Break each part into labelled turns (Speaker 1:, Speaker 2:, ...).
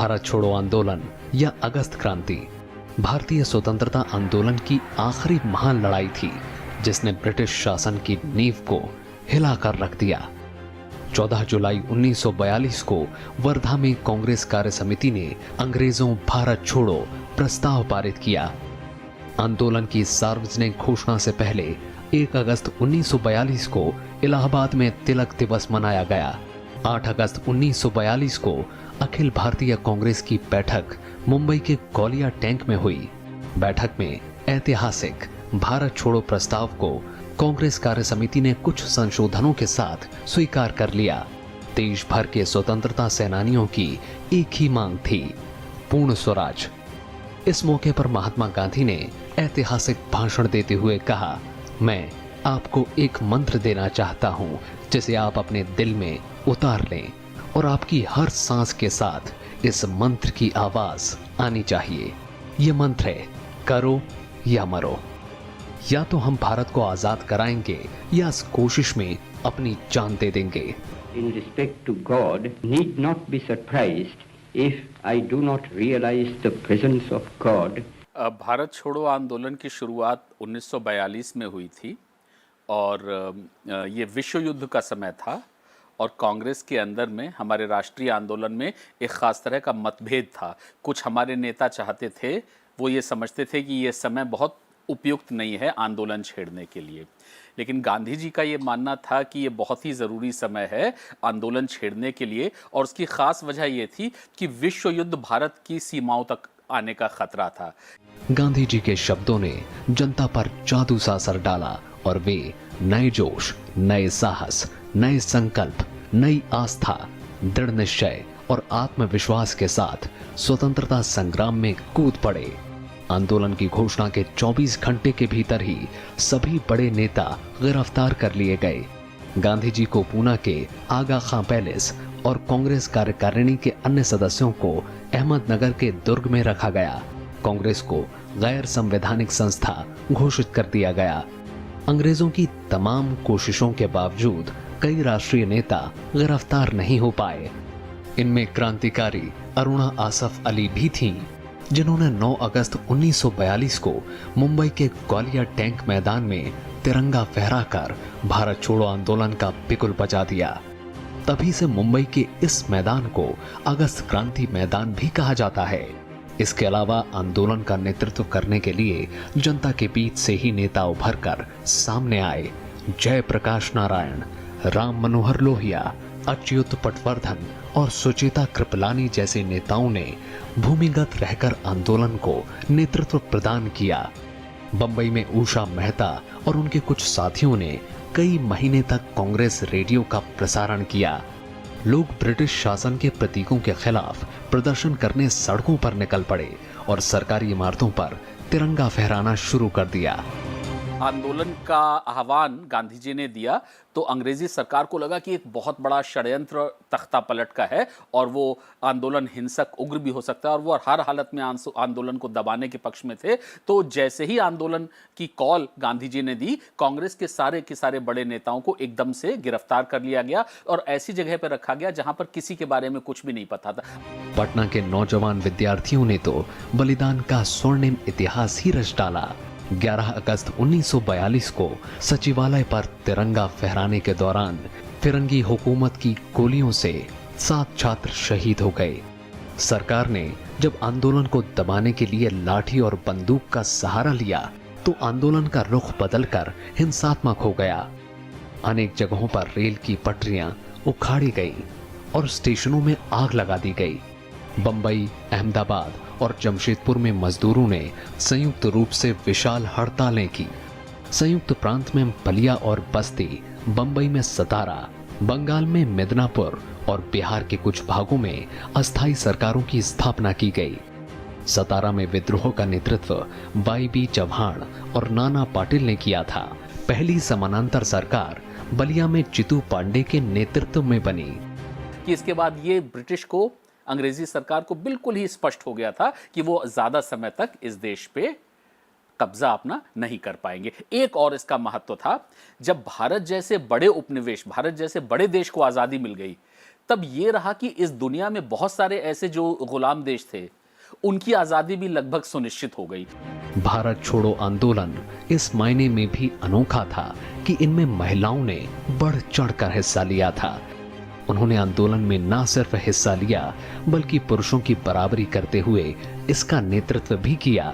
Speaker 1: भारत छोड़ो आंदोलन या अगस्त क्रांति भारतीय स्वतंत्रता आंदोलन की आखिरी महान लड़ाई थी जिसने ब्रिटिश शासन की नींव को हिलाकर रख दिया। 14 जुलाई 1942 को वर्धा में कांग्रेस कार्य समिति ने अंग्रेजों भारत छोड़ो प्रस्ताव पारित किया। आंदोलन की सार्वजनिक घोषणा से पहले 1 अगस्त 1942 को इलाहाबाद में तिलक दिवस मनाया गया। 8 अगस्त 1942 को अखिल भारतीय कांग्रेस की बैठक मुंबई के गौलिया टैंक में हुई। बैठक में ऐतिहासिक भारत छोड़ो प्रस्ताव को कांग्रेस कार्य समिति ने कुछ संशोधनों के साथ स्वीकार कर लिया। देश भर के स्वतंत्रता सेनानियों की एक ही मांग थी, पूर्ण स्वराज। इस मौके पर महात्मा गांधी ने ऐतिहासिक भाषण देते हुए कहा, मैं आपको एक मंत्र देना चाहता हूं जिसे आप अपने दिल में उतार लें और आपकी हर सांस के साथ इस मंत्र की आवाज आनी चाहिए। ये मंत्र है, करो या मरो। या तो हम भारत को आजाद कराएंगे या इस कोशिश में अपनी जान दे देंगे।
Speaker 2: In respect to God, need not be surprised if I do not realize the presence of God.
Speaker 3: Bharat छोड़ो आंदोलन की शुरुआत 1942 में हुई थी और ये विश्व युद्ध का समय था और कांग्रेस के अंदर में हमारे राष्ट्रीय आंदोलन में एक खास तरह का मतभेद था। कुछ हमारे नेता चाहते थे, वो ये समझते थे कि ये समय बहुत उपयुक्त नहीं है आंदोलन छेड़ने के लिए, लेकिन गांधी जी का ये मानना था कि ये बहुत ही ज़रूरी समय है आंदोलन छेड़ने के लिए। और उसकी ख़ास वजह ये थी कि विश्व युद्ध भारत की सीमाओं तक आने का खतरा था।
Speaker 1: गांधी जी के शब्दों ने जनता पर जादू सा असर डाला और वे नए जोश, नए साहस, नए संकल्प, नई आस्था, दृढ़ निश्चय और आत्मविश्वास के साथ स्वतंत्रता संग्राम में कूद पड़े। आंदोलन की घोषणा के 24 घंटे के भीतर ही सभी बड़े नेता गिरफ्तार कर लिए गए। गांधी जी को पूना के आगा खां पैलेस और कांग्रेस कार्यकारिणी के अन्य सदस्यों को अहमदनगर के दुर्ग में रखा गया। कांग्रेस को गैर संवैधानिक संस्था घोषित कर दिया गया। अंग्रेजों की तमाम कोशिशों के बावजूद कई राष्ट्रीय नेता गिरफ्तार नहीं हो पाए। इनमें क्रांतिकारी अरुणा आसफ अली भी थीं, जिन्होंने 9 अगस्त 1942 को मुंबई के गौलिया टैंक मैदान में तिरंगा फहराकर भारत छोड़ो आंदोलन का बिगुल बजा दिया। तभी से मुंबई के इस मैदान को अगस्त क्रांति मैदान भी कहा जाता है। इसके अलावा आंदोलन का नेतृत्व करने के लिए जनता के बीच से ही नेता उभर कर सामने आए। जय प्रकाश नारायण, राम मनोहर लोहिया, अच्युत पटवर्धन और सुचेता कृपलानी जैसे नेताओं ने भूमिगत रहकर आंदोलन को नेतृत्व प्रदान किया। बंबई में उषा मेहता और उनके कुछ साथियों ने कई महीने तक कांग्रेस रेडियो का प्रसारण किया। लोग ब्रिटिश शासन के प्रतीकों के खिलाफ प्रदर्शन करने सड़कों पर निकल पड़े और सरकारी इमारतों पर तिरंगा फहराना शुरू कर दिया।
Speaker 3: आंदोलन का आह्वान गांधी जी ने दिया तो अंग्रेजी सरकार को लगा कि एक बहुत बड़ा षड्यंत्र तख्ता पलट का है और वो आंदोलन हिंसक उग्र भी हो सकता है और वो हर हालत में आंदोलन को दबाने के पक्ष में थे। तो जैसे ही आंदोलन की कॉल गांधी जी ने दी, कांग्रेस के सारे बड़े नेताओं को एकदम से गिरफ्तार कर लिया गया और ऐसी जगह पर रखा गया जहां पर किसी के बारे में कुछ भी नहीं पता था।
Speaker 1: पटना के नौजवान विद्यार्थियों ने तो बलिदान का स्वर्णिम इतिहास ही रच डाला। 11 अगस्त 1942 को सचिवालय पर तिरंगा फहराने के दौरान फिरंगी हुकूमत की गोलियों से 7 छात्र शहीद हो गए। सरकार ने जब आंदोलन को दबाने के लिए लाठी और बंदूक का सहारा लिया तो आंदोलन का रुख बदलकर हिंसात्मक हो गया। अनेक जगहों पर रेल की पटरियां उखाड़ी गई और स्टेशनों में आग लगा दी गई। बंबई, अहमदाबाद और जमशेदपुर में मजदूरों ने संयुक्त रूप से विशाल हड़तालें की। संयुक्त प्रांत में बलिया और बस्ती, बंबई में सतारा, बंगाल में मिदनापुर और बिहार के कुछ भागों में अस्थायी सरकारों की स्थापना की गई। सतारा में विद्रोह का नेतृत्व वाई.बी. चौहान और नाना पाटिल ने किया था। पहली समानांतर सरकार बलिया में चितू पांडे के नेतृत्व में बनी।
Speaker 3: कि इसके बाद ये ब्रिटिश को, अंग्रेजी सरकार को बिल्कुल ही स्पष्ट हो गया था कि वो ज्यादा समय तक इस देश पे कब्जा अपना नहीं कर पाएंगे। एक और इसका महत्व था, जब भारत जैसे बड़े उपनिवेश, भारत जैसे बड़े देश को आजादी मिल गई तब ये रहा कि इस दुनिया में बहुत सारे ऐसे जो गुलाम देश थे, उनकी आजादी भी लगभग सुनिश्चित हो गई।
Speaker 1: भारत छोड़ो आंदोलन इस मायने में भी अनोखा था कि इनमें महिलाओं ने बढ़ चढ़कर हिस्सा लिया था। उन्होंने आंदोलन में न सिर्फ हिस्सा लिया बल्कि पुरुषों की बराबरी करते हुए इसका नेतृत्व भी किया।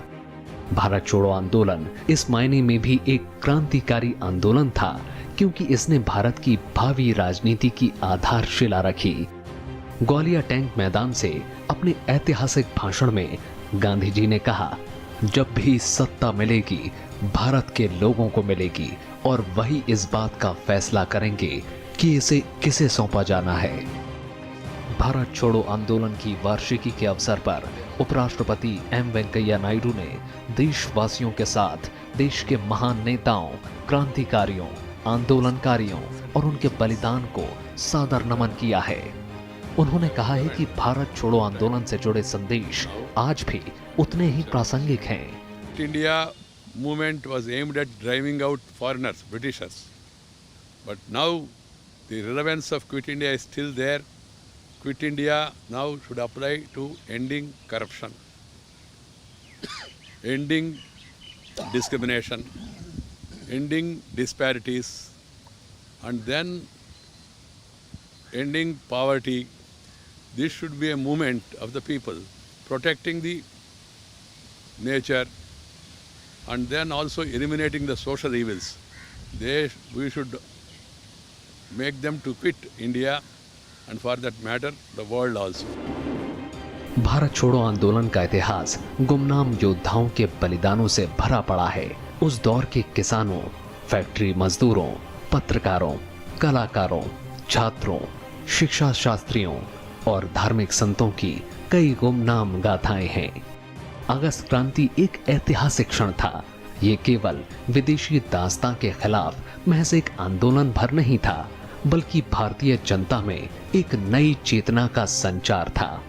Speaker 1: भारत छोड़ो आंदोलन इस मायने में भी एक क्रांतिकारी आंदोलन था क्योंकि इसने भारत की भावी राजनीति की आधारशिला रखी। ग्वालियर टैंक मैदान से अपने ऐतिहासिक भाषण में गांधी जी ने कहा, जब भी सत्ता मिलेगी भारत के लोगों को मिलेगी और वही इस बात का फैसला करेंगे कि इसे किसे सौंपा जाना है। भारत छोड़ो आंदोलन की वार्षिकी के अवसर पर उपराष्ट्रपति एम वेंकैया नायडू ने देशवासियों के साथ देश के महान नेताओं, क्रांतिकारियों, आंदोलनकारियों और उनके बलिदान को सादर नमन किया है। उन्होंने कहा है कि भारत छोड़ो आंदोलन से जुड़े संदेश आज भी उतने ही प्रासंगिक हैं।
Speaker 4: India movement was aimed at driving out foreigners, Britishers. But now the relevance of Quit India is still there. Quit India now should apply to ending corruption, ending discrimination, ending disparities, and then ending poverty. This should be a movement of the people, protecting the nature and then also eliminating the social evils. We should make them to quit India and for that matter the world also.
Speaker 1: Bharat छोड़ो आंदोलन का इतिहास गुमनाम योद्धाओं के बलिदानों से भरा पड़ा है। उस दौर के किसानों, फैक्ट्री मजदूरों, पत्रकारों, कलाकारों, छात्रों, शिक्षा शास्त्रियों और धार्मिक संतों की कई गुमनाम गाथाएं हैं। अगस्त क्रांति एक ऐतिहासिक क्षण था। ये केवल विदेशी दास्तां के खिलाफ महज एक आंदोलन भर नहीं था, बल्कि भारतीय जनता में एक नई चेतना का संचार था।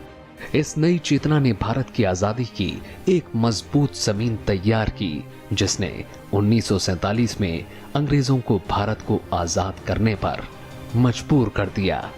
Speaker 1: इस नई चेतना ने भारत की आजादी की एक मजबूत जमीन तैयार की, जिसने 1947 में अंग्रेजों को भारत को आजाद करने पर मजबूर कर दिया।